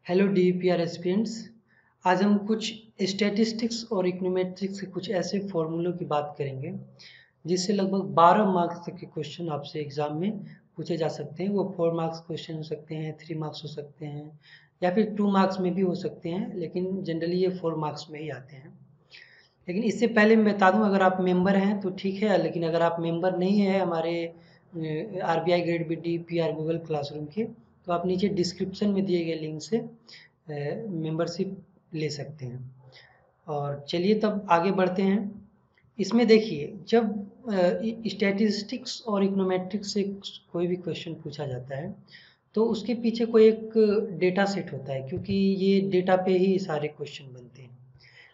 Hello DPR aspirants. आज हम कुछ स्टैटिस्टिक्स और इकोनोमेट्रिक्स के कुछ ऐसे फॉर्मूलों की बात करेंगे जिससे लगभग 12 मार्क्स तक के क्वेश्चन आपसे एग्जाम में पूछे जा सकते हैं। वो 4 मार्क्स क्वेश्चन हो सकते हैं, 3 मार्क्स हो सकते हैं या फिर 2 मार्क्स में भी हो सकते हैं, लेकिन जनरली ये 4 मार्क्स में ही आते हैं। लेकिन इससे पहले मैं बता दूं, अगर आप मेंबर हैं तो ठीक है, लेकिन अगर आप मेंबर नहीं है हमारे RBI grade B DPR Google classroom के, तो आप नीचे डिस्क्रिप्शन में दिए गए लिंक से मेंबरशिप ले सकते हैं। और चलिए तब आगे बढ़ते हैं। इसमें देखिए, जब स्टैटिस्टिक्स और इकोनोमेट्रिक्स से कोई भी क्वेश्चन पूछा जाता है तो उसके पीछे कोई एक डेटा सेट होता है, क्योंकि ये डेटा पे ही सारे क्वेश्चन बनते हैं।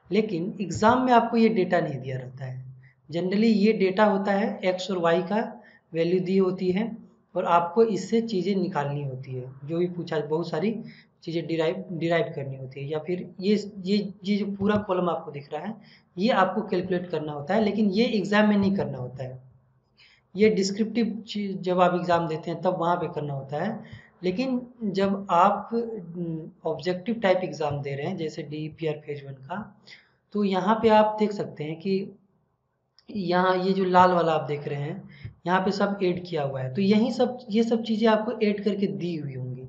लेकिन एग्ज़ाम में आपको ये डेटा नहीं दिया रहता है। जनरली ये डेटा होता है एक्स और वाई का वैल्यू दी होती है और आपको इससे चीज़ें निकालनी होती है। जो भी पूछा, बहुत सारी चीज़ें डिराइव करनी होती है, या फिर ये जो पूरा कॉलम आपको दिख रहा है ये आपको कैलकुलेट करना होता है, लेकिन ये एग्ज़ाम में नहीं करना होता है। ये डिस्क्रिप्टिव चीज़ जब आप एग्ज़ाम देते हैं तब वहाँ पे करना होता है। लेकिन जब आप ऑब्जेक्टिव टाइप एग्ज़ाम दे रहे हैं, जैसे डीपीआर फेज 1 का, तो यहाँ पे आप देख सकते हैं कि यहाँ ये जो लाल वाला आप देख रहे हैं, यहाँ पे सब ऐड किया हुआ है। तो यही सब, ये सब चीज़ें आपको ऐड करके दी हुई होंगी।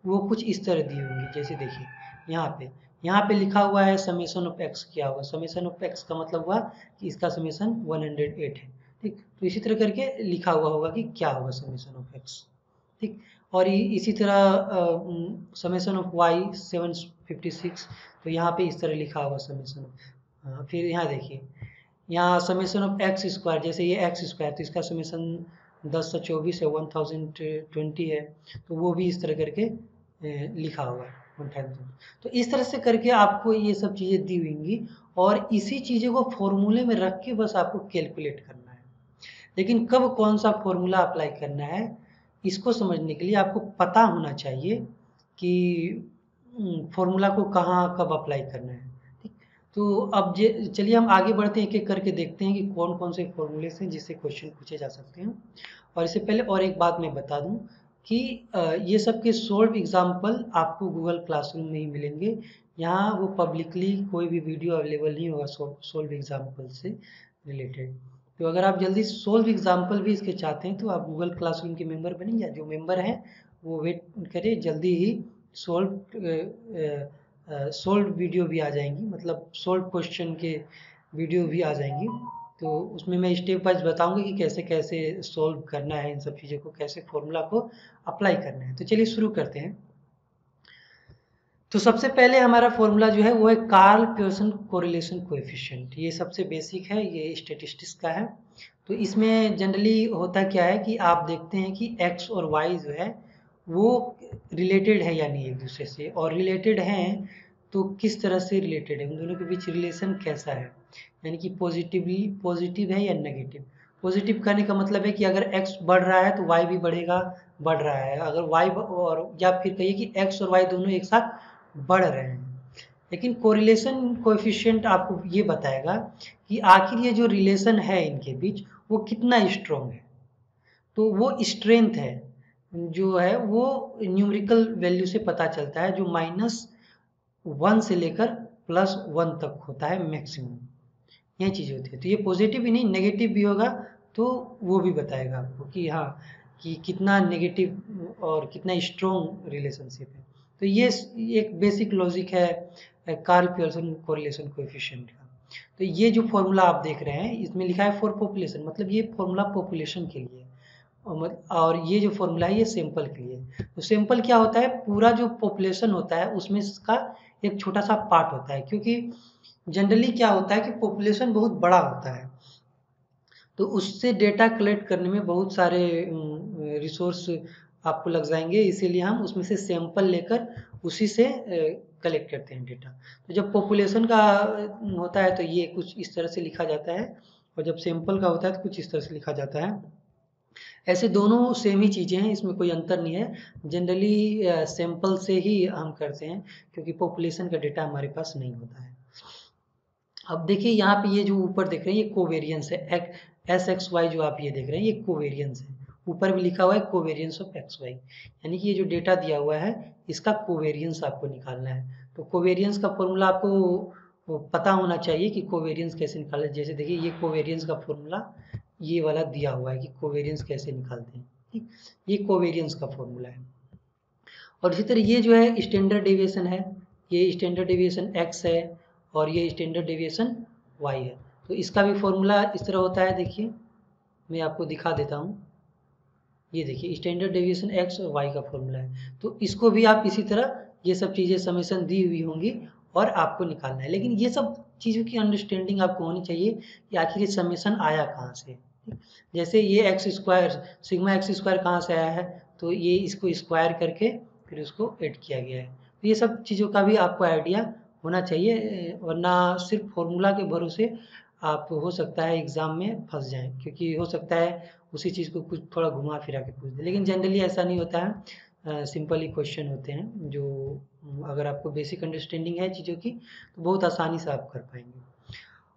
वो कुछ इस तरह दी होंगी, जैसे देखिए यहाँ पे लिखा हुआ है समेशन ऑफ एक्स किया हुआ। समेशन ऑफ एक्स का मतलब हुआ कि इसका समेशन 108 है। ठीक, तो इसी तरह करके लिखा हुआ होगा कि क्या होगा समेशन ऑफ एक्स। ठीक, और इसी तरह समेशन ऑफ वाई 756, तो यहाँ पे इस तरह लिखा होगा समेशन ऑफ। फिर यहाँ देखिए, यहाँ समेशन ऑफ एक्स स्क्वायर, जैसे ये एक्स स्क्वायर, तो इसका समेशन 1024 है, 1020 है, तो वो भी इस तरह करके लिखा हुआ है 1000। तो इस तरह से करके आपको ये सब चीज़ें दी हुई, और इसी चीज़ों को फॉर्मूले में रख के बस आपको कैलकुलेट करना है। लेकिन कब कौन सा फॉर्मूला अप्लाई करना है, इसको समझने के लिए आपको पता होना चाहिए कि फॉर्मूला को कहाँ कब अप्लाई करना है। ठीक, तो अब चलिए हम आगे बढ़ते हैं, एक एक करके देखते हैं कि कौन कौन से फॉर्मूले हैं जिससे क्वेश्चन पूछे जा सकते हैं। और इससे पहले और एक बात मैं बता दूं कि ये सब के सोल्व एग्जाम्पल आपको गूगल क्लासरूम में ही मिलेंगे। यहाँ वो पब्लिकली कोई भी वीडियो अवेलेबल नहीं होगा सोल्व एग्जाम्पल से रिलेटेड। तो अगर आप जल्दी सोल्व एग्जाम्पल भी इसके चाहते हैं तो आप गूगल क्लासरूम के मेंबर बनिए, या जो मेंबर हैं वो वेट करें, जल्दी ही सोल्व वीडियो भी आ जाएंगी, मतलब सोल्व क्वेश्चन के वीडियो भी आ जाएंगी। तो उसमें मैं स्टेप वाइज बताऊंगी कि कैसे कैसे सोल्व करना है इन सब चीज़ों को, कैसे फॉर्मूला को अप्लाई करना है। तो चलिए शुरू करते हैं। तो सबसे पहले हमारा फॉर्मूला जो है वो है कार्ल पियर्सन कोरिलेशन कोएफिशिएंट। ये सबसे बेसिक है, ये स्टैटिस्टिक्स का है। तो इसमें जनरली होता क्या है कि आप देखते हैं कि एक्स और वाई जो है वो रिलेटेड है या नहीं एक दूसरे से, और रिलेटेड हैं तो किस तरह से रिलेटेड है, उन दोनों के बीच रिलेशन कैसा है, यानी कि पॉजिटिव है या नेगेटिव। पॉजिटिव करने का मतलब है कि अगर एक्स बढ़ रहा है तो वाई भी बढ़ रहा है। अगर वाई, और या फिर कहिए कि एक्स और वाई दोनों एक साथ बढ़ रहे हैं। लेकिन कोरिलेशन कोएफिशिएंट आपको ये बताएगा कि आखिर ये जो रिलेशन है इनके बीच वो कितना स्ट्रॉन्ग है। तो वो स्ट्रेंथ है जो है वो न्यूमेरिकल वैल्यू से पता चलता है, जो -1 से लेकर +1 तक होता है मैक्सिमम। यही चीज़ होती है। तो ये पॉजिटिव ही नहीं, नेगेटिव भी होगा तो वो भी बताएगा आपको कि हाँ, कि कितना नेगेटिव और कितना स्ट्रॉन्ग रिलेशनशिप है। तो ये एक बेसिक लॉजिक है कार्ल पियर्सन कोरिलेशन कोएफिशिएंट का। तो ये जो फॉर्मूला आप देख रहे हैं इसमें लिखा है फॉर पॉपुलेशन, मतलब ये फॉर्मूला पॉपुलेशन के लिए। और ये जो फॉर्मूला है ये सैंपल के लिए। तो सैंपल क्या होता है, पूरा जो पॉपुलेशन होता है उसमें इसका एक छोटा सा पार्ट होता है, क्योंकि जनरली क्या होता है कि पॉपुलेशन बहुत बड़ा होता है, तो उससे डेटा कलेक्ट करने में बहुत सारे रिसोर्स आपको लग जाएंगे, इसीलिए हम उसमें से सैंपल लेकर उसी से कलेक्ट करते हैं डेटा। तो जब पॉपुलेशन का होता है तो ये कुछ इस तरह से लिखा जाता है, और जब सैंपल का होता है तो कुछ इस तरह से लिखा जाता है। ऐसे दोनों सेम ही चीज़ें हैं, इसमें कोई अंतर नहीं है। जनरली सैंपल से ही हम करते हैं, क्योंकि पॉपुलेशन का डेटा हमारे पास नहीं होता है। अब देखिए यहाँ पे ये जो ऊपर देख रहे हैं ये कोवेरियंस है, एस एक्स वाई जो आप ये देख रहे हैं ये कोवेरियंस है, ऊपर भी लिखा हुआ है कोवेरियंस ऑफ एक्स वाई, यानी कि ये जो डेटा दिया हुआ है इसका कोवेरियंस आपको निकालना है। तो कोवेरियंस का फॉर्मूला आपको पता होना चाहिए कि कोवेरियंस कैसे निकाले। जैसे देखिए ये कोवेरियंस का फॉर्मूला ये वाला दिया हुआ है कि कोवेरियंस कैसे निकालते हैं, ठीक, ये कोवेरियंस का फॉर्मूला है। और इसी तरह ये जो है स्टैंडर्ड डेविएशन है, ये स्टैंडर्ड डेविएशन एक्स है और ये स्टैंडर्ड डेविएशन वाई है। तो इसका भी फॉर्मूला इस तरह होता है, देखिए मैं आपको दिखा देता हूँ। ये देखिए स्टैंडर्ड डेविएशन एक्स और वाई का फॉर्मूला है। तो इसको भी आप इसी तरह ये सब चीज़ें समेशन दी हुई होंगी और आपको निकालना है। लेकिन ये सब चीज़ों की अंडरस्टैंडिंग आपको होनी चाहिए कि आखिर ये समेशन आया कहाँ से। जैसे ये x square sigma x square कहाँ से आया है, तो ये इसको स्क्वायर करके फिर उसको ऐड किया गया है। तो ये सब चीज़ों का भी आपको आइडिया होना चाहिए, वरना सिर्फ फॉर्मूला के भरोसे आप हो सकता है एग्ज़ाम में फंस जाएं, क्योंकि हो सकता है उसी चीज़ को कुछ थोड़ा घुमा फिरा के पूछ दे। लेकिन जनरली ऐसा नहीं होता है, सिंपल ही क्वेश्चन होते हैं जो अगर आपको बेसिक अंडरस्टैंडिंग है चीज़ों की तो बहुत आसानी से आप कर पाएंगे।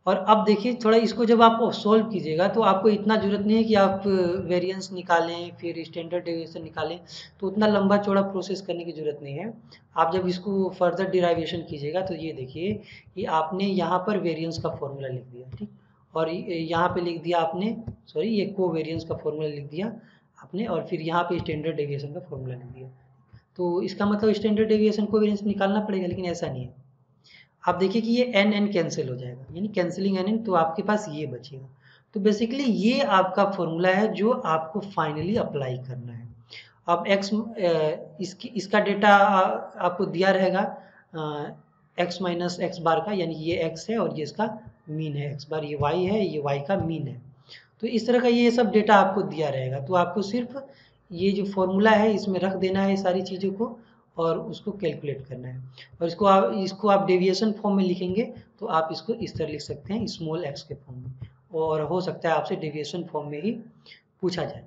और अब देखिए थोड़ा इसको जब आप सॉल्व कीजिएगा तो आपको इतना ज़रूरत नहीं है कि आप वेरिएंस निकालें फिर स्टैंडर्ड डेविएशन निकालें, तो उतना लंबा चौड़ा प्रोसेस करने की ज़रूरत नहीं है। आप जब इसको फर्दर डिराइवेशन कीजिएगा तो ये देखिए कि आपने यहाँ पर वेरिएंस का फॉर्मूला लिख दिया, ठीक, और यहाँ पे लिख दिया आपने, सॉरी ये कोवेरिएंस का फॉर्मूला लिख दिया आपने, और फिर यहाँ पे स्टैंडर्ड डेविएशन का फॉर्मूला लिख दिया। तो इसका मतलब स्टैंडर्ड डेविएशन कोवेरिएंस निकालना पड़ेगा, लेकिन ऐसा नहीं है। आप देखिए कि ये एन एन कैंसिल हो जाएगा, यानी कैंसिलिंग एन एन, तो आपके पास ये बचेगा। तो बेसिकली ये आपका फॉर्मूला है जो आपको फाइनली अप्लाई करना है। अब एक्स इसका डेटा आपको दिया रहेगा एक्स माइनस एक्स बार का, यानी ये एक्स है और ये इसका मीन है एक्स बार, ये वाई है, ये वाई का मीन है। तो इस तरह का ये सब डेटा आपको दिया रहेगा, तो आपको सिर्फ ये जो फॉर्मूला है इसमें रख देना है सारी चीज़ों को और उसको कैलकुलेट करना है। और इसको आप डेविएशन फॉर्म में लिखेंगे तो आप इसको इस तरह लिख सकते हैं स्मॉल एक्स के फॉर्म में, और हो सकता है आपसे डेविएशन फॉर्म में ही पूछा जाए।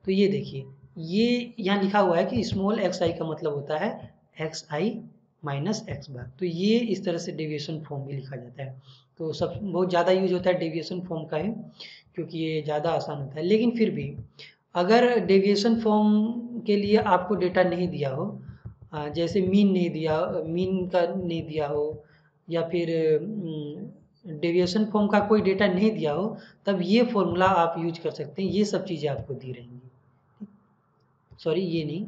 तो ये देखिए ये यहाँ लिखा हुआ है कि स्मॉल एक्स आई का मतलब होता है एक्स आई माइनस एक्स बार। तो ये इस तरह से डेविएशन फॉर्म में लिखा जाता है। तो सब बहुत ज़्यादा यूज होता है डेविएशन फॉर्म का ही, क्योंकि ये ज़्यादा आसान होता है। लेकिन फिर भी अगर डेविएशन फॉर्म के लिए आपको डेटा नहीं दिया हो, जैसे मीन नहीं दिया, मीन का नहीं दिया हो, या फिर डेविएशन फॉर्म का कोई डेटा नहीं दिया हो, तब ये फॉर्मूला आप यूज कर सकते हैं। ये सब चीज़ें आपको दी रहेंगी, सॉरी ये नहीं,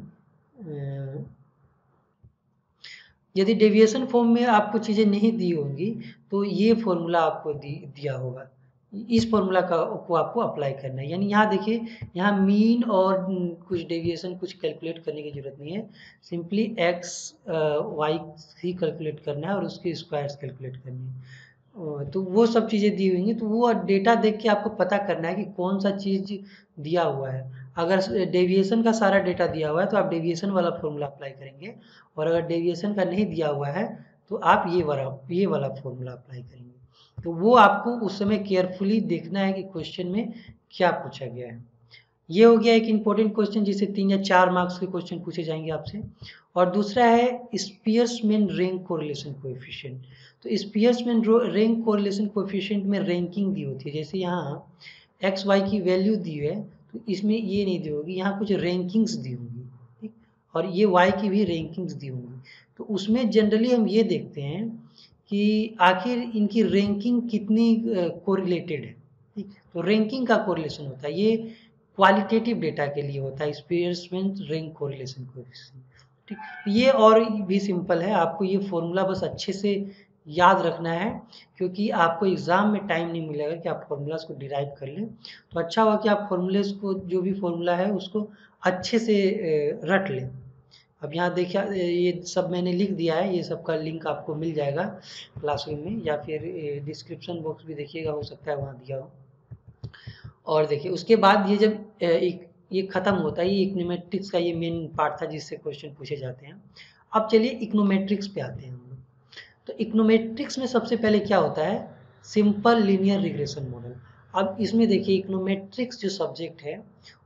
यदि डेविएशन फॉर्म में आपको चीज़ें नहीं दी होंगी तो ये फॉर्मूला आपको दिया होगा, इस फॉर्मूला को आपको अप्लाई करना है। यानी यहाँ देखिए यहाँ मीन और कुछ डेविएशन कुछ कैलकुलेट करने की ज़रूरत नहीं है, simply x why he calculate करना है और उसके स्क्वायर्स कैलकुलेट करने हैं। तो वो सब चीज़ें दी हुई हैं, तो वो डेटा देख के आपको पता करना है कि कौन सा चीज़ दिया हुआ है। अगर डेविएशन का सारा डेटा दिया हुआ है तो आप डेविएशन वाला फॉर्मूला अप्लाई करेंगे, और अगर डेविएशन का नहीं दिया हुआ है तो आप ये वाला फॉर्मूला अप्लाई करेंगे। तो वो आपको उस समय केयरफुली देखना है कि क्वेश्चन में क्या पूछा गया है। ये हो गया एक इम्पोर्टेंट क्वेश्चन जिससे 3 या 4 मार्क्स के क्वेश्चन पूछे जाएंगे आपसे। और दूसरा है स्पियर्समैन रैंक कोरिलेशन कोएफिशिएंट। तो स्पियर्समैन रैंक कोरिलेशन कोएफिशिएंट में रैंकिंग दी होती है। जैसे यहाँ एक्स वाई की वैल्यू दी है तो इसमें ये नहीं दी होगी, यहाँ कुछ रैंकिंग्स दी होंगी, ठीक, और ये वाई की भी रैंकिंग्स दी होंगी। तो उसमें जनरली हम ये देखते हैं कि आखिर इनकी रैंकिंग कितनी कोरिलेटेड है, ठीक। तो रैंकिंग का कोरिलेशन होता है, ये क्वालिटेटिव डेटा के लिए होता है स्पियर्समैन रैंक कोरिलेशन कोएफिशिएंट, ठीक। ये और भी सिंपल है, आपको ये फॉर्मूला बस अच्छे से याद रखना है, क्योंकि आपको एग्ज़ाम में टाइम नहीं मिलेगा कि आप फॉर्मूलाज को डिराइव कर लें। तो अच्छा हुआ कि आप फॉर्मूलेज को, जो भी फॉर्मूला है उसको अच्छे से रट लें। अब यहाँ देखिए ये सब मैंने लिख दिया है, ये सब का लिंक आपको मिल जाएगा क्लासरूम में, या फिर डिस्क्रिप्शन बॉक्स भी देखिएगा, हो सकता है वहाँ दिया हो। और देखिए उसके बाद ये जब ये ख़त्म होता है, ये इकोनोमेट्रिक्स का ये मेन पार्ट था जिससे क्वेश्चन पूछे जाते हैं। अब चलिए इकोनोमेट्रिक्स पे आते हैं हम लोग। तो इकोनोमेट्रिक्स में सबसे पहले क्या होता है, सिंपल लीनियर रिग्रेशन मॉडल। अब इसमें देखिए इकोनोमेट्रिक्स जो सब्जेक्ट है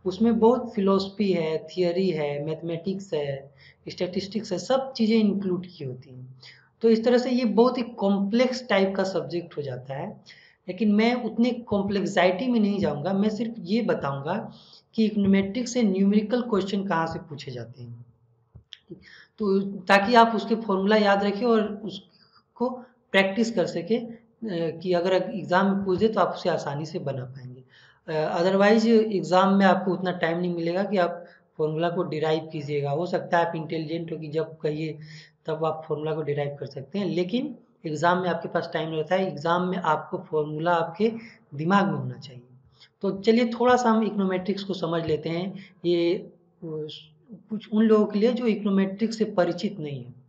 उसमें बहुत फिलोसफी है, थियरी है, मैथमेटिक्स है, स्टैटिस्टिक्स है, सब चीज़ें इंक्लूड की होती हैं। तो इस तरह से ये बहुत ही कॉम्प्लेक्स टाइप का सब्जेक्ट हो जाता है, लेकिन मैं उतने कॉम्प्लेक्सिटी में नहीं जाऊंगा, मैं सिर्फ ये बताऊंगा कि इकोनोमेट्रिक्स से न्यूमेरिकल क्वेश्चन कहाँ से पूछे जाते हैं, तो ताकि आप उसके फॉर्मूला याद रखें और उसको प्रैक्टिस कर सके कि अगर एग्ज़ाम में पूछ दे तो आप उसे आसानी से बना पाएंगे। अदरवाइज एग्ज़ाम में आपको उतना टाइम नहीं मिलेगा कि आप फॉर्मूला को डिराइव कीजिएगा। हो सकता है आप इंटेलिजेंट हो कि जब कहिए तब आप फॉर्मूला को डिराइव कर सकते हैं, लेकिन एग्ज़ाम में आपके पास टाइम रहता है। एग्ज़ाम में आपको फॉर्मूला आपके दिमाग में होना चाहिए। तो चलिए थोड़ा सा हम इकोनोमेट्रिक्स को समझ लेते हैं, ये कुछ उन लोगों के लिए जो इकोनोमेट्रिक्स से परिचित नहीं है।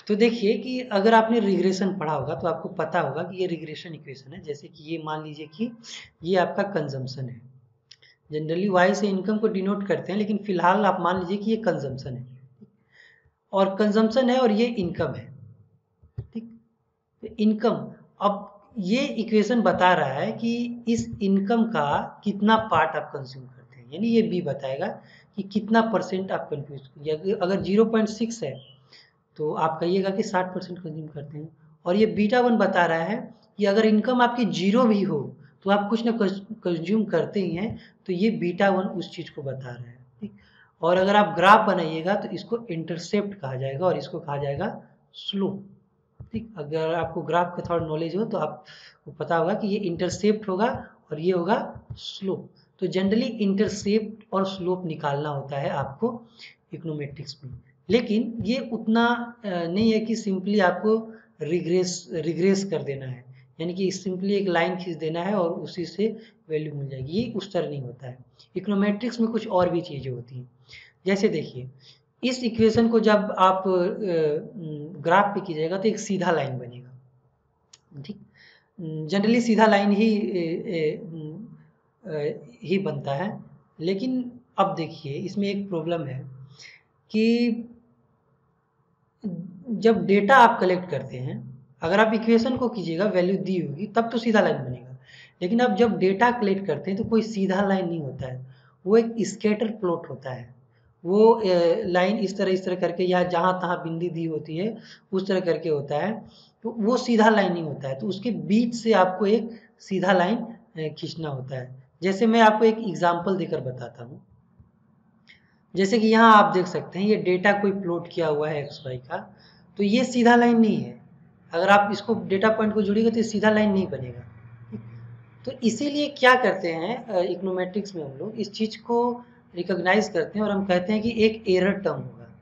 तो देखिए कि अगर आपने रिग्रेशन पढ़ा होगा तो आपको पता होगा कि ये रिग्रेशन इक्वेशन है। जैसे कि ये मान लीजिए कि ये आपका कंजम्पशन है। जनरली वाई से इनकम को डिनोट करते हैं, लेकिन फिलहाल आप मान लीजिए कि ये कंजम्पशन है और कंजम्पशन है और ये इनकम है। ठीक, तो इनकम, अब ये इक्वेशन बता रहा है कि इस इनकम का कितना पार्ट आप कंज्यूम करते हैं, यानी ये बी बताएगा कि कितना परसेंट आप कंफ्यूज, अगर 0.6 है तो आप कहिएगा कि 60% कंज्यूम करते हैं। और ये बीटा वन बता रहा है कि अगर इनकम आपकी जीरो भी हो तो आप कुछ ना कंज्यूम करते ही हैं, तो ये बीटा वन उस चीज़ को बता रहा है। ठीक, और अगर आप ग्राफ बनाइएगा तो इसको इंटरसेप्ट कहा जाएगा और इसको कहा जाएगा स्लोप। ठीक, अगर आपको ग्राफ का थोड़ा नॉलेज हो तो आपको पता होगा कि ये इंटरसेप्ट होगा और ये होगा स्लोप। तो जनरली इंटरसेप्ट और स्लोप निकालना होता है आपको इकोनोमेट्रिक्स में, लेकिन ये उतना नहीं है कि सिंपली आपको रिग्रेस कर देना है, यानी कि सिंपली एक लाइन खींच देना है और उसी से वैल्यू मिल जाएगी, ये उस तरह नहीं होता है। इकोनोमेट्रिक्स में कुछ और भी चीज़ें होती हैं। जैसे देखिए, इस इक्वेशन को जब आप ग्राफ पे कीजिएगा तो एक सीधा लाइन बनेगा। ठीक, जनरली सीधा लाइन ही बनता है, लेकिन अब देखिए इसमें एक प्रॉब्लम है कि जब डेटा आप कलेक्ट करते हैं, अगर आप इक्वेशन को कीजिएगा वैल्यू दी होगी तब तो सीधा लाइन बनेगा, लेकिन अब जब डेटा कलेक्ट करते हैं तो कोई सीधा लाइन नहीं होता है, वो एक स्कैटर प्लॉट होता है। वो लाइन इस तरह करके या जहाँ तहाँ बिंदी दी होती है उस तरह करके होता है, तो वो सीधा लाइन नहीं होता है, तो उसके बीच से आपको एक सीधा लाइन खींचना होता है। जैसे मैं आपको एक एग्जाम्पल देकर बताता हूँ। जैसे कि यहाँ आप देख सकते हैं ये डेटा कोई प्लॉट किया हुआ है एक्स वाई का, तो ये सीधा लाइन नहीं है। अगर आप इसको डेटा पॉइंट को जोड़िएगा तो ये सीधा लाइन नहीं बनेगा। तो इसीलिए क्या करते हैं इकोनोमेट्रिक्स में हम लोग इस चीज़ को रिकॉग्नाइज करते हैं और हम कहते हैं कि एक एरर टर्म होगा।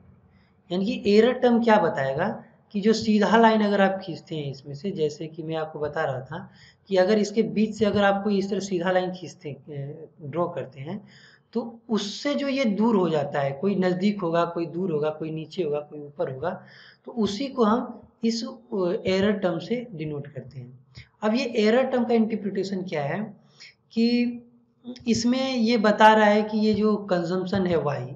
यानी कि एरर टर्म क्या बताएगा कि जो सीधा लाइन अगर आप खींचते हैं इसमें से, जैसे कि मैं आपको बता रहा था कि अगर इसके बीच से अगर आप कोई इस तरह सीधा लाइन खींचते ड्रॉ करते हैं तो उससे जो ये दूर हो जाता है, कोई नज़दीक होगा, कोई दूर होगा, कोई नीचे होगा, कोई ऊपर होगा, तो उसी को हम इस एरर टर्म से डिनोट करते हैं। अब ये एरर टर्म का इंटरप्रिटेशन क्या है कि इसमें ये बता रहा है कि ये जो कंजम्पशन है वाई,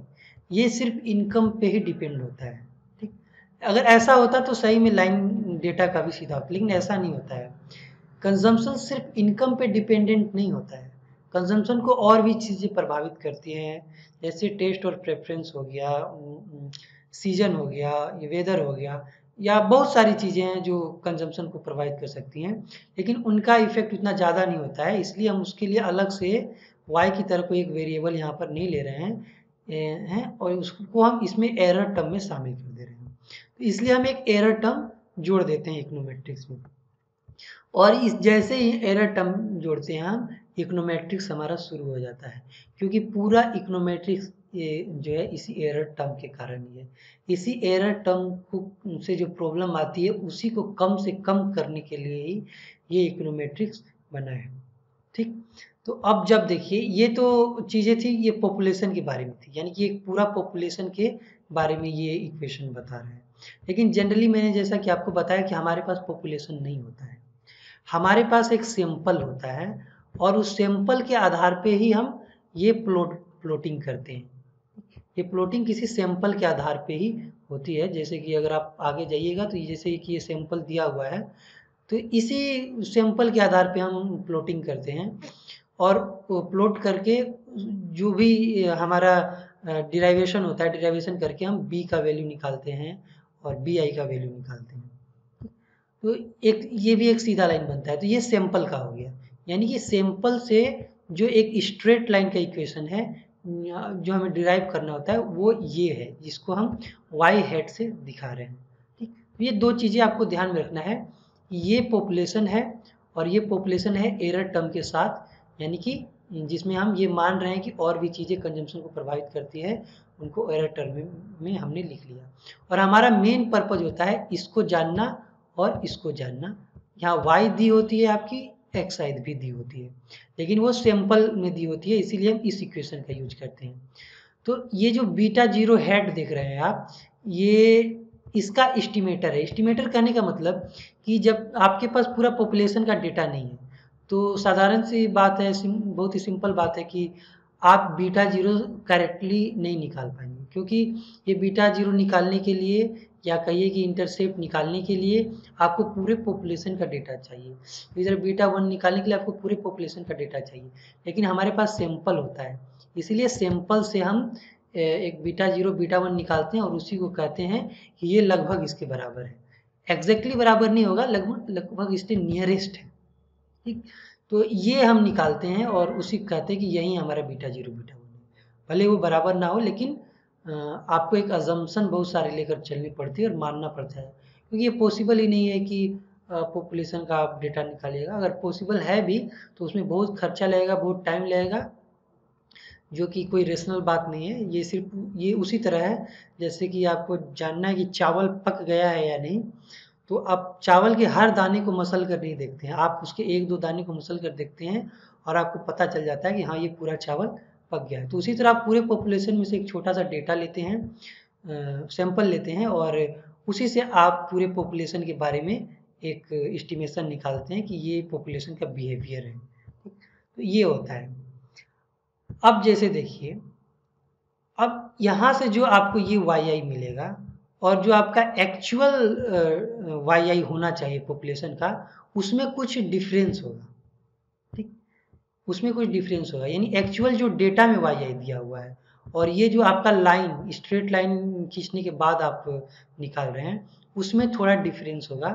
ये सिर्फ इनकम पे ही डिपेंड होता है। ठीक, अगर ऐसा होता तो सही में लाइन डेटा का भी सीधा होता, लेकिन ऐसा नहीं होता है। कंजम्पशन सिर्फ इनकम पे डिपेंडेंट नहीं होता है, कंजम्पशन को और भी चीज़ें प्रभावित करती हैं, जैसे टेस्ट और प्रेफरेंस हो गया, सीजन हो गया, ये वेदर हो गया, या बहुत सारी चीज़ें हैं जो कंजम्पशन को प्रभावित कर सकती हैं, लेकिन उनका इफेक्ट उतना ज़्यादा नहीं होता है। इसलिए हम उसके लिए अलग से वाई की तरह कोई एक वेरिएबल यहाँ पर नहीं ले रहे हैं और उसको हम इसमें एरर टर्म में शामिल कर दे रहे हैं। तो इसलिए हम एक एरर टर्म जोड़ देते हैं इकोनोमेट्रिक्स में, और इस जैसे ही एरर टर्म जोड़ते हैं हम, इकोनोमेट्रिक्स हमारा शुरू हो जाता है, क्योंकि पूरा इकोनोमेट्रिक्स जो है इसी एरर टर्म के कारण ही है। इसी एरर टर्म को से जो प्रॉब्लम आती है उसी को कम से कम करने के लिए ही ये इकोनोमेट्रिक्स बना है। ठीक, तो अब जब देखिए ये तो चीज़ें थी, ये पॉपुलेशन के बारे में थी, यानी कि एक पूरा पॉपुलेशन के बारे में ये इक्वेशन बता रहे हैं। लेकिन जनरली मैंने जैसा कि आपको बताया कि हमारे पास पॉपुलेशन नहीं होता है, हमारे पास एक सैंपल होता है और उस सैंपल के आधार पे ही हम ये प्लॉटिंग करते हैं। ये प्लॉटिंग किसी सैंपल के आधार पे ही होती है। जैसे कि अगर आप आगे जाइएगा तो जैसे कि ये सैंपल दिया हुआ है, तो इसी सैंपल के आधार पे हम प्लॉटिंग करते हैं और प्लॉट करके जो भी हमारा डिराइवेशन होता है, डिराइवेशन करके हम बी का वैल्यू निकालते हैं और बी आई का वैल्यू निकालते हैं। तो एक ये भी एक सीधा लाइन बनता है, तो ये सैंपल का हो गया। यानी कि सैंपल से जो एक स्ट्रेट लाइन का इक्वेशन है जो हमें डिराइव करना होता है वो ये है, जिसको हम वाई हेड से दिखा रहे हैं। ठीक, तो ये दो चीज़ें आपको ध्यान में रखना है कि ये पॉपुलेशन है और ये पॉपुलेशन है एरर टर्म के साथ, यानी कि जिसमें हम ये मान रहे हैं कि और भी चीज़ें कंजम्पशन को प्रभावित करती है, उनको एरर टर्म में हमने लिख लिया। और हमारा मेन पर्पज होता है इसको जानना और इसको जानना। यहाँ y दी होती है आपकी, x शायद भी दी होती है, लेकिन वो सैंपल में दी होती है, इसीलिए हम इस इक्वेशन का यूज करते हैं। तो ये जो बीटा जीरो हेड देख रहे हैं आप, ये इसका एस्टिमेटर है। एस्टिमेटर कहने का मतलब कि जब आपके पास पूरा पॉपुलेशन का डेटा नहीं है, तो साधारण सी बात है, बहुत ही सिंपल बात है कि आप बीटा जीरो करेक्टली नहीं निकाल पाएंगे, क्योंकि ये बीटा जीरो निकालने के लिए या कहिए कि इंटरसेप्ट निकालने के लिए आपको पूरे पॉपुलेशन का डेटा चाहिए। इधर बीटा वन निकालने के लिए आपको पूरे पॉपुलेशन का डेटा चाहिए, लेकिन हमारे पास सैंपल होता है, इसीलिए सैंपल से हम एक बीटा जीरो बीटा वन निकालते हैं और उसी को कहते हैं कि ये लगभग इसके बराबर है। एग्जैक्टली बराबर नहीं होगा, लगभग लगभग इसके नियरेस्ट है। ठीक, तो ये हम निकालते हैं और उसी को कहते हैं कि यही हमारा बीटा जीरो बीटा वन है। भले वो बराबर ना हो, लेकिन आपको एक अजम्पशन बहुत सारे लेकर चलनी पड़ती है और मानना पड़ता है, क्योंकि ये पॉसिबल ही नहीं है कि पॉपुलेशन का आप डेटा निकालिएगा। अगर पॉसिबल है भी तो उसमें बहुत खर्चा लगेगा, बहुत टाइम लगेगा, जो कि कोई रेशनल बात नहीं है। ये सिर्फ ये उसी तरह है जैसे कि आपको जानना है कि चावल पक गया है या नहीं, तो आप चावल के हर दाने को मसल कर नहीं देखते हैं, आप उसके एक दो दाने को मसल कर देखते हैं और आपको पता चल जाता है कि हाँ ये पूरा चावल पक गया है। तो उसी तरह आप पूरे पॉपुलेशन में से एक छोटा सा डेटा लेते हैं, सैंपल लेते हैं, और उसी से आप पूरे पॉपुलेशन के बारे में एक एस्टिमेशन निकालते हैं कि ये पॉपुलेशन का बिहेवियर है। तो ये होता है। अब जैसे देखिए, अब यहाँ से जो आपको ये वाई आई मिलेगा और जो आपका एक्चुअल वाई आई होना चाहिए पॉपुलेशन का, उसमें कुछ डिफरेंस होगा। ठीक, उसमें कुछ डिफरेंस होगा, यानी एक्चुअल जो डेटा में वाई आई दिया हुआ है और ये जो आपका लाइन स्ट्रेट लाइन खींचने के बाद आप निकाल रहे हैं, उसमें थोड़ा डिफरेंस होगा।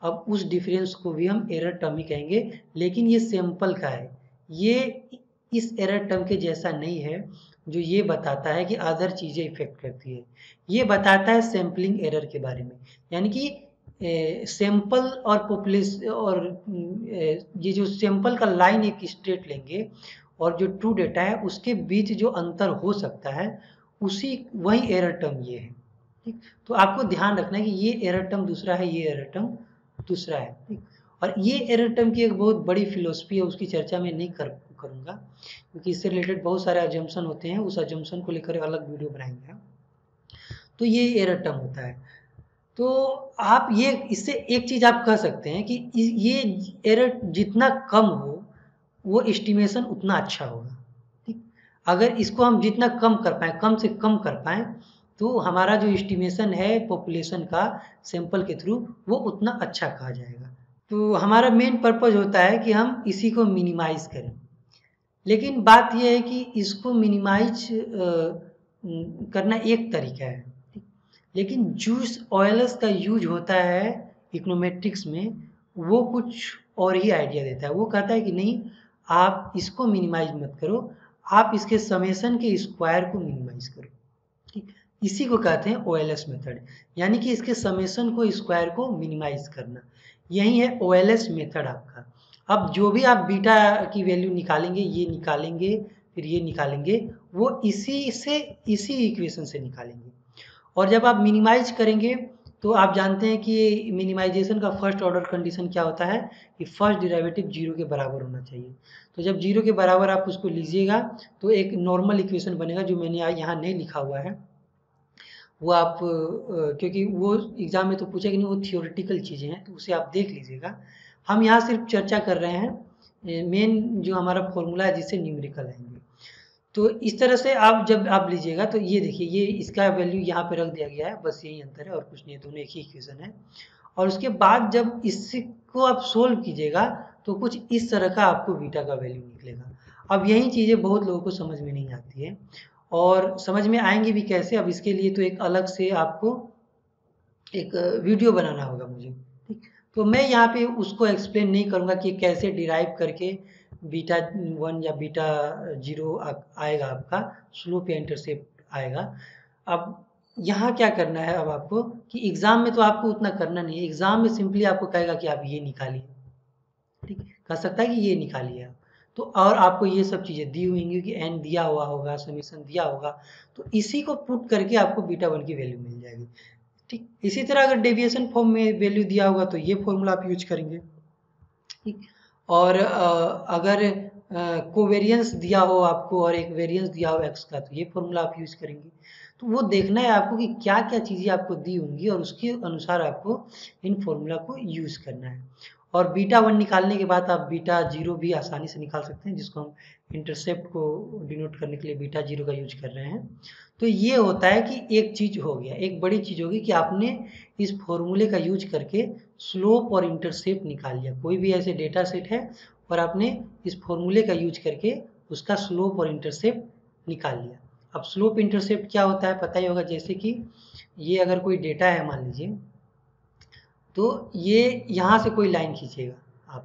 अब उस डिफरेंस को भी हम एरर टर्म ही कहेंगे, लेकिन ये सैंपल का है, ये इस एरर टर्म के जैसा नहीं है जो ये बताता है कि अदर चीज़ें इफेक्ट करती है। ये बताता है सैम्पलिंग एरर के बारे में, यानी कि सैंपल और पॉपुलेशन और ये जो सैंपल का लाइन एक स्ट्रेट लेंगे और जो ट्रू डेटा है उसके बीच जो अंतर हो सकता है, उसी वही एरर टर्म ये है। ठीक, तो आपको ध्यान रखना है कि ये एरर टर्म दूसरा है, ये एरर टर्म दूसरा है। ठीक, और ये एरर टर्म की एक बहुत बड़ी फिलोसफी है, उसकी चर्चा मैं नहीं करूँगा, क्योंकि इससे रिलेटेड बहुत सारे अजम्पशन होते हैं, उस अजम्पशन को लेकर अलग वीडियो बनाएंगे हम। तो ये एरर टर्म होता है। तो आप ये इससे एक चीज़ आप कह सकते हैं कि ये एरर जितना कम हो वो एस्टिमेशन उतना अच्छा होगा। ठीक, अगर इसको हम जितना कम कर पाएँ, कम से कम कर पाएँ, तो हमारा जो एस्टिमेशन है पॉपुलेशन का सैंपल के थ्रू वो उतना अच्छा कहा जाएगा। तो हमारा मेन पर्पज़ होता है कि हम इसी को मिनिमाइज़ करें। लेकिन बात यह है कि इसको मिनिमाइज करना एक तरीका है, लेकिन जूस ऑयल्स का यूज होता है इकोनोमेट्रिक्स में, वो कुछ और ही आइडिया देता है। वो कहता है कि नहीं, आप इसको मिनिमाइज मत करो, आप इसके समेशन के स्क्वायर को मिनिमाइज करो। ठीक, इसी को कहते हैं ओएलएस मेथड, यानी कि इसके समेशन को स्क्वायर को मिनिमाइज करना, यही है ओएलएस मेथड आपका। अब जो भी आप बीटा की वैल्यू निकालेंगे, ये निकालेंगे, फिर ये निकालेंगे, वो इसी इक्वेशन से निकालेंगे। और जब आप मिनिमाइज करेंगे तो आप जानते हैं कि मिनिमाइजेशन का फर्स्ट ऑर्डर कंडीशन क्या होता है कि फर्स्ट डेरिवेटिव जीरो के बराबर होना चाहिए। तो जब जीरो के बराबर आप उसको लीजिएगा तो एक नॉर्मल इक्वेशन बनेगा, जो मैंने यहाँ नहीं लिखा हुआ है, वो आप क्योंकि वो एग्ज़ाम में तो पूछेगा नहीं, वो थियोरेटिकल चीज़ें हैं, तो उसे आप देख लीजिएगा। हम यहाँ सिर्फ चर्चा कर रहे हैं मेन जो हमारा फॉर्मूला है जिससे न्यूमेरिकल आएंगे। तो इस तरह से आप जब आप लीजिएगा तो ये देखिए, ये इसका वैल्यू यहाँ पे रख दिया गया है, बस यही अंतर है और कुछ नहीं है, दोनों एक ही इक्वेशन है। और उसके बाद जब इसको आप सोल्व कीजिएगा तो कुछ इस तरह का आपको बीटा का वैल्यू निकलेगा। अब यही चीज़ें बहुत लोगों को समझ में नहीं आती है, और समझ में आएंगी भी कैसे, अब इसके लिए तो एक अलग से आपको एक वीडियो बनाना होगा मुझे। ठीक, तो मैं यहाँ पे उसको एक्सप्लेन नहीं करूँगा कि कैसे डिराइव करके बीटा 1 या बीटा 0 आएगा, आपका स्लोप या इंटरसेप्ट आएगा। अब यहाँ क्या करना है अब आपको कि एग्ज़ाम में तो आपको उतना करना नहीं है, एग्ज़ाम में सिंपली आपको कहेगा कि आप ये निकालिए, ठीक, कह सकता है कि ये निकालिए आप। तो और आपको ये सब चीज़ें दी हुई होंगी कि एन दिया हुआ होगा, समीशन दिया होगा, तो इसी को पुट करके आपको बीटा 1 की वैल्यू मिल जाएगी, ठीक। इसी तरह अगर डेविएशन फॉर्म में वैल्यू दिया होगा तो ये फॉर्मूला आप यूज करेंगे, ठीक। और अगर कोवेरियंस दिया हो आपको और एक वेरियंस दिया हो एक्स का, तो ये फॉर्मूला आप यूज करेंगे। तो वो देखना है आपको कि क्या क्या चीज़ें आपको दी होंगी और उसके अनुसार आपको इन फॉर्मूला को यूज करना है। और बीटा 1 निकालने के बाद आप बीटा 0 भी आसानी से निकाल सकते हैं, जिसको हम इंटरसेप्ट को डिनोट करने के लिए बीटा 0 का यूज कर रहे हैं। तो ये होता है कि एक चीज़ हो गया, एक बड़ी चीज़ होगी कि आपने इस फॉर्मूले का यूज करके स्लोप और इंटरसेप्ट निकाल लिया। कोई भी ऐसे डेटा सेट है और आपने इस फॉर्मूले का यूज करके उसका स्लोप और इंटरसेप्ट निकाल लिया। अब स्लोप इंटरसेप्ट क्या होता है पता ही होगा, जैसे कि ये अगर कोई डेटा है मान लीजिए, तो ये यहाँ से कोई लाइन खींचेगा आप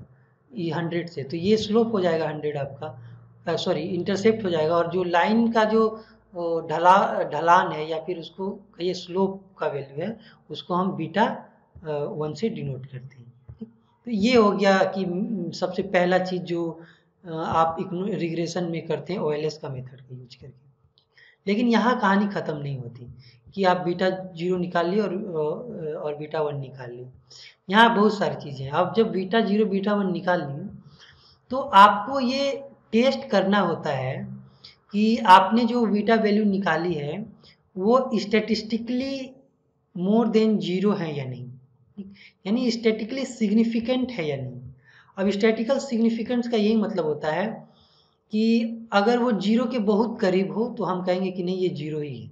ये 100 से, तो ये स्लोप हो जाएगा 100 आपका, सॉरी इंटरसेप्ट हो जाएगा। और जो लाइन का जो ढलान है या फिर उसको ये स्लोप का वैल्यू है, उसको हम बीटा 1 से डिनोट करते हैं, ठीक। तो ये हो गया कि सबसे पहला चीज़ जो आप रिग्रेशन में करते हैं OLS का मेथड का यूज करके। लेकिन यहाँ कहानी ख़त्म नहीं होती कि आप बीटा 0 निकाल लिए और बीटा 1 निकाल लिए। यहाँ बहुत सारी चीज़ें हैं। आप जब बीटा 0 बीटा 1 निकाल लिए, तो आपको ये टेस्ट करना होता है कि आपने जो बीटा वैल्यू निकाली है वो स्टैटिस्टिकली मोर देन 0 है या नहीं, यानी स्टैटिकली सिग्निफिकेंट है या नहीं। अब स्टैटिकल सिग्निफिकेंस का यही मतलब होता है कि अगर वो 0 के बहुत करीब हो तो हम कहेंगे कि नहीं ये 0 ही है।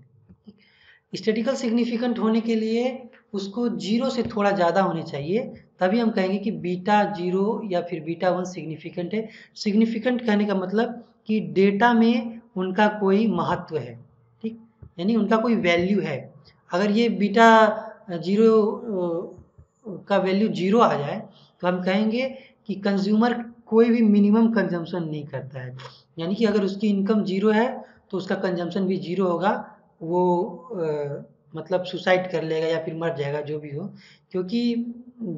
स्टैटिकल सिग्निफिकेंट होने के लिए उसको 0 से थोड़ा ज़्यादा होने चाहिए, तभी हम कहेंगे कि बीटा 0 या फिर बीटा 1 सिग्निफिकेंट है। सिग्निफिकेंट कहने का मतलब कि डेटा में उनका कोई महत्व है, ठीक, यानी उनका कोई वैल्यू है। अगर ये बीटा 0 का वैल्यू 0 आ जाए तो हम कहेंगे कि कंज्यूमर कोई भी मिनिमम कंजम्पशन नहीं करता है, यानी कि अगर उसकी इनकम 0 है तो उसका कंजम्पशन भी 0 होगा, वो मतलब सुसाइड कर लेगा या फिर मर जाएगा, जो भी हो, क्योंकि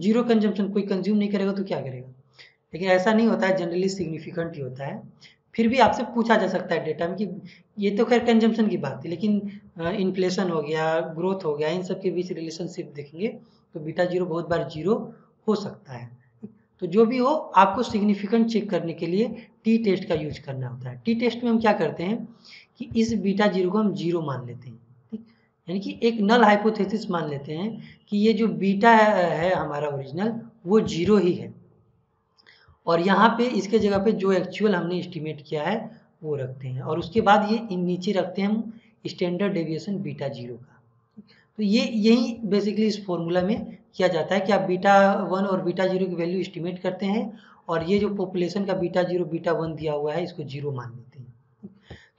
0 कंजम्पशन कोई कंज्यूम नहीं करेगा तो क्या करेगा। लेकिन ऐसा नहीं होता है, जनरली सिग्निफिकेंट ही होता है। फिर भी आपसे पूछा जा सकता है डेटा में कि ये तो खैर कंजम्पशन की बात थी, लेकिन इन्फ्लेशन हो गया, ग्रोथ हो गया, इन सब के बीच रिलेशनशिप देखेंगे तो बीटा 0 बहुत बार 0 हो सकता है। तो जो भी हो, आपको सिग्निफिकेंट चेक करने के लिए टी टेस्ट का यूज करना होता है। टी टेस्ट में हम क्या करते हैं कि इस बीटा 0 को हम 0 मान लेते हैं, ठीक, यानी कि एक नल हाइपोथेसिस मान लेते हैं कि ये जो बीटा है हमारा ओरिजिनल वो 0 ही है, और यहाँ पे इसके जगह पे जो एक्चुअल हमने एस्टिमेट किया है वो रखते हैं, और उसके बाद ये नीचे रखते हैं हम स्टैंडर्ड डेविएशन बीटा 0 का। तो ये यही बेसिकली इस फॉर्मूला में किया जाता है कि आप बीटा 1 और बीटा 0 की वैल्यू एस्टिमेट करते हैं, और ये जो पॉपुलेशन का बीटा 0 बीटा 1 दिया हुआ है इसको 0 मान लेते हैं।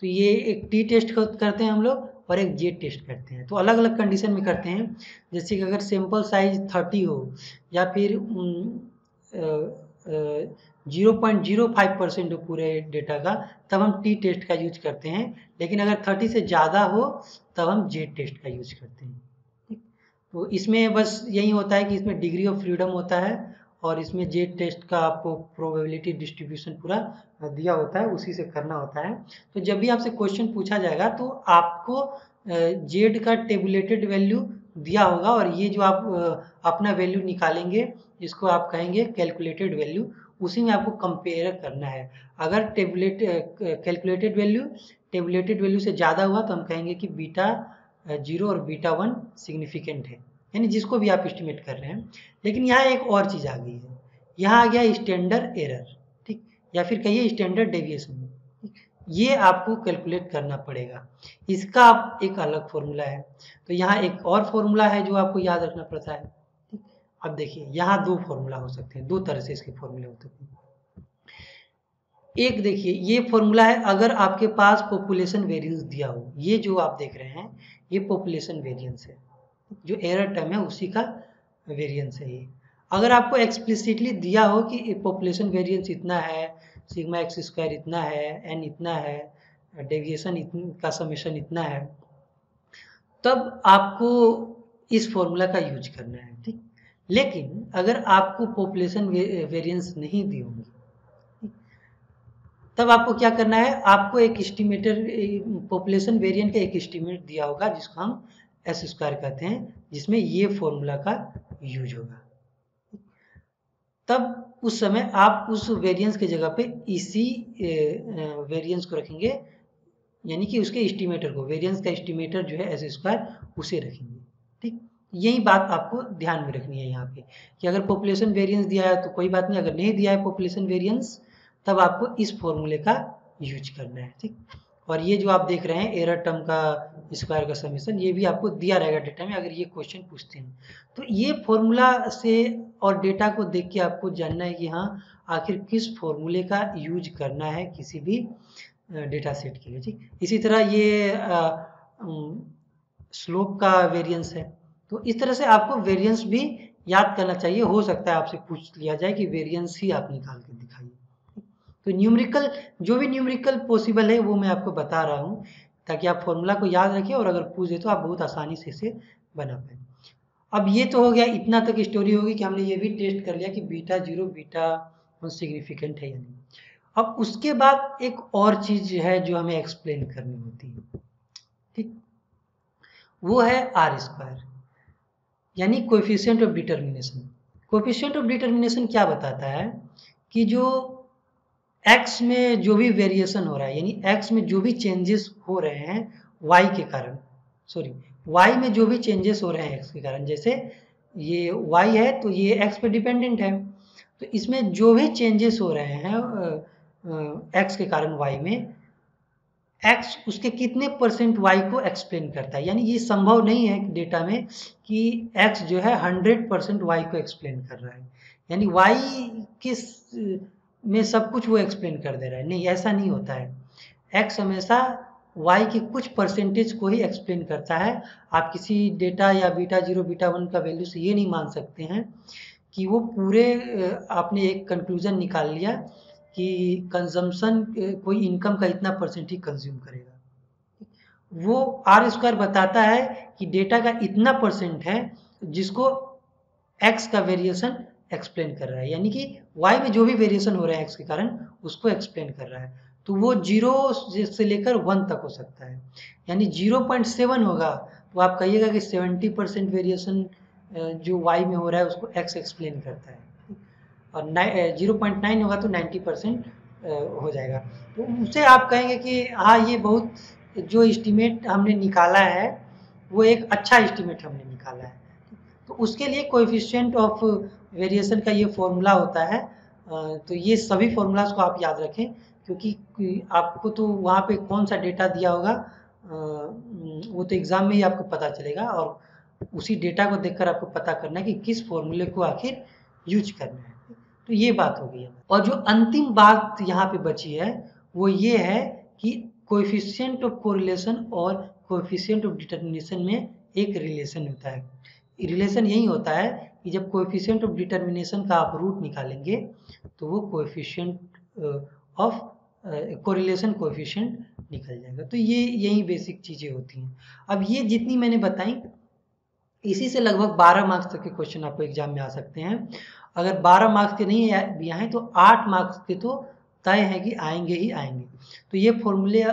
तो ये एक टी टेस्ट करते हैं हम लोग और एक जेड टेस्ट करते हैं। तो अलग अलग कंडीशन में करते हैं, जैसे कि अगर सैम्पल साइज 30 हो या फिर 0.05% हो पूरे डेटा का, तब हम टी टेस्ट का यूज करते हैं। लेकिन अगर 30 से ज़्यादा हो तब हम जेड टेस्ट का यूज करते हैं, ठीक। तो इसमें बस यही होता है कि इसमें डिग्री ऑफ फ्रीडम होता है, और इसमें जेड टेस्ट का आपको प्रोबेबिलिटी डिस्ट्रीब्यूशन पूरा दिया होता है, उसी से करना होता है। तो जब भी आपसे क्वेश्चन पूछा जाएगा तो आपको जेड का टेबुलेटेड वैल्यू दिया होगा, और ये जो आप अपना वैल्यू निकालेंगे इसको आप कहेंगे कैलकुलेटेड वैल्यू, उसी में आपको कंपेयर करना है। अगर कैलकुलेटेड वैल्यू से ज़्यादा हुआ तो हम कहेंगे कि बीटा 0 और बीटा 1 सिग्निफिकेंट है, यानी जिसको भी आप एस्टिमेट कर रहे हैं। लेकिन यहाँ एक और चीज़ आ गई है, यहाँ आ गया स्टैंडर्ड एरर, ठीक, या फिर कहिए स्टैंडर्ड डेविएशन, ये आपको कैलकुलेट करना पड़ेगा। इसका एक अलग फॉर्मूला है। तो यहाँ एक और फॉर्मूला है जो आपको याद रखना पड़ता है, ठीक। अब देखिए यहाँ दो फॉर्मूला हो सकते हैं, दो तरह से इसके फॉर्मूले होते हैं। एक देखिए ये फॉर्मूला है अगर आपके पास पॉपुलेशन वेरिएंस दिया हो, ये जो आप देख रहे हैं ये पॉपुलेशन वेरिएंस है, जो एरर टर्म है उसी का वेरिएंस है ये। अगर आपको एक्सप्लिसिटली दिया हो कि पॉपुलेशन वेरिएंस इतना है, सिग्मा एक्स स्क्वायर इतना है, एन इतना है, डेविएशन का समेशन इतना है, तब आपको इस फॉर्मूला का यूज करना है, ठीक। लेकिन अगर आपको पॉपुलेशन वेरिएंस नहीं दी होंगी, तब आपको क्या करना है, आपको एक एस्टिमेटर पॉपुलेशन वेरिएंट का एक एस्टिमेट दिया होगा जिसको हम एस स्क्वायर कहते हैं, जिसमें ये फॉर्मूला का यूज होगा। तब उस समय आप उस वेरिएंस की जगह पे इसी वेरिएंस को रखेंगे, यानी कि उसके एस्टिमेटर को, वेरिएंस का एस्टिमेटर जो है एस स्क्वायर उसे रखेंगे, ठीक। यही बात आपको ध्यान में रखनी है यहाँ पे कि अगर पॉपुलेशन वेरिएंस दिया है तो कोई बात नहीं, अगर नहीं दिया है पॉपुलेशन वेरिएंस तब आपको इस फॉर्मूले का यूज करना है, ठीक। और ये जो आप देख रहे हैं एरर टर्म का स्क्वायर का समीशन, ये भी आपको दिया रहेगा डेटा में अगर ये क्वेश्चन पूछते हैं। तो ये फॉर्मूला से और डेटा को देख के आपको जानना है कि हाँ आखिर किस फॉर्मूले का यूज करना है किसी भी डेटा सेट के लिए, ठीक। इसी तरह ये स्लोप का वेरिएंस है, तो इस तरह से आपको वेरिएंस भी याद करना चाहिए। हो सकता है आपसे पूछ लिया जाए कि वेरिएंस ही आप निकाल के दिखाइए, तो न्यूमेरिकल, जो भी न्यूमेरिकल पॉसिबल है वो मैं आपको बता रहा हूँ ताकि आप फॉर्मूला को याद रखें और अगर पूछ दे तो आप बहुत आसानी से इसे बना पाए। अब ये तो हो गया, इतना तक स्टोरी होगी कि हमने ये भी टेस्ट कर लिया कि बीटा जीरो बीटा सिग्निफिकेंट है या नहीं। अब उसके बाद एक और चीज है जो हमें एक्सप्लेन करनी होती है, ठीक, वो है आर स्क्वायर, यानी coefficient of determination. Coefficient of determination क्या बताता है कि जो x में जो भी वेरिएशन हो रहा है, यानी x में जो भी चेंजेस हो रहे हैं y के कारण, y में जो भी चेंजेस हो रहे हैं x के कारण, जैसे ये y है तो ये x पे डिपेंडेंट है, तो इसमें जो भी चेंजेस हो रहे हैं x के कारण y में, x उसके कितने परसेंट y को एक्सप्लेन करता है। यानी ये संभव नहीं है डेटा में कि x जो है 100% y को एक्सप्लेन कर रहा है, यानी y किस में सब कुछ वो एक्सप्लेन कर दे रहा है, नहीं, ऐसा नहीं होता है। x हमेशा y के कुछ परसेंटेज को ही एक्सप्लेन करता है। आप किसी डेटा या बीटा जीरो बीटा वन का वैल्यू से ये नहीं मान सकते हैं कि वो पूरे, आपने एक कंक्लूजन निकाल लिया कि कंजम्पशन कोई इनकम का इतना परसेंट ही कंज्यूम करेगा। वो आर स्क्वायर बताता है कि डेटा का इतना परसेंट है जिसको एक्स का वेरिएशन एक्सप्लेन कर रहा है, यानी कि वाई में जो भी वेरिएशन हो रहा है एक्स के कारण उसको एक्सप्लेन कर रहा है। तो वो 0 से लेकर 1 तक हो सकता है, यानी 0.7 होगा तो आप कहिएगा कि 70% वेरिएशन जो वाई में हो रहा है उसको एक्स एक्सप्लेन करता है, और 0.9 होगा तो 90% हो जाएगा। तो उससे आप कहेंगे कि हाँ ये बहुत, जो एस्टिमेट हमने निकाला है वो एक अच्छा एस्टिमेट हमने निकाला है। तो उसके लिए कोएफिशिएंट ऑफ वेरिएशन का ये फॉर्मूला होता है। तो ये सभी फॉर्मूलाज को आप याद रखें, क्योंकि आपको तो वहाँ पे कौन सा डेटा दिया होगा वो तो एग्ज़ाम में ही आपको पता चलेगा, और उसी डेटा को देखकर आपको पता करना है कि किस फॉर्मूले को आखिर यूज करना है। तो ये बात हो गई है। और जो अंतिम बात यहाँ पे बची है वो ये है कि कोएफिशिएंट ऑफ कोरिलेशन और कोएफिशिएंट ऑफ डिटर्मिनेशन में एक रिलेशन होता है। रिलेशन यही होता है कि जब कोएफिशिएंट ऑफ डिटर्मिनेशन का आप रूट निकालेंगे तो वो कोएफिशिएंट ऑफ कोरिलेशन कोएफिशिएंट निकल जाएगा। तो ये यही बेसिक चीज़ें होती हैं। अब ये जितनी मैंने बताई, इसी से लगभग 12 मार्क्स तक के क्वेश्चन आपको एग्जाम में आ सकते हैं। अगर 12 मार्क्स के नहीं भी आए तो 8 मार्क्स के तो तय है कि आएंगे ही आएंगे। तो ये फॉर्मूले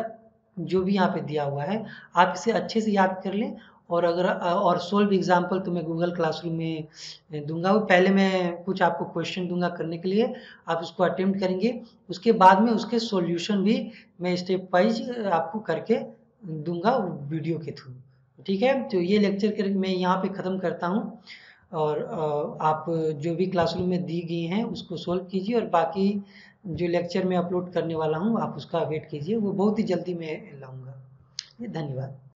जो भी यहाँ पे दिया हुआ है आप इसे अच्छे से याद कर लें, और अगर और सोल्व एग्जाम्पल तो मैं गूगल क्लासरूम में दूंगा। वो पहले मैं कुछ आपको क्वेश्चन दूंगा करने के लिए, आप उसको अटेम्प्ट करेंगे, उसके बाद में उसके सॉल्यूशन भी मैं स्टेप वाइज आपको करके दूंगा वीडियो के थ्रू, ठीक है। तो ये लेक्चर मैं यहाँ पे ख़त्म करता हूँ, और आप जो भी क्लासरूम में दी गई हैं उसको सोल्व कीजिए, और बाकी जो लेक्चर मैं अपलोड करने वाला हूँ आप उसका वेट कीजिए, वो बहुत ही जल्दी मैं लाऊंगा। धन्यवाद।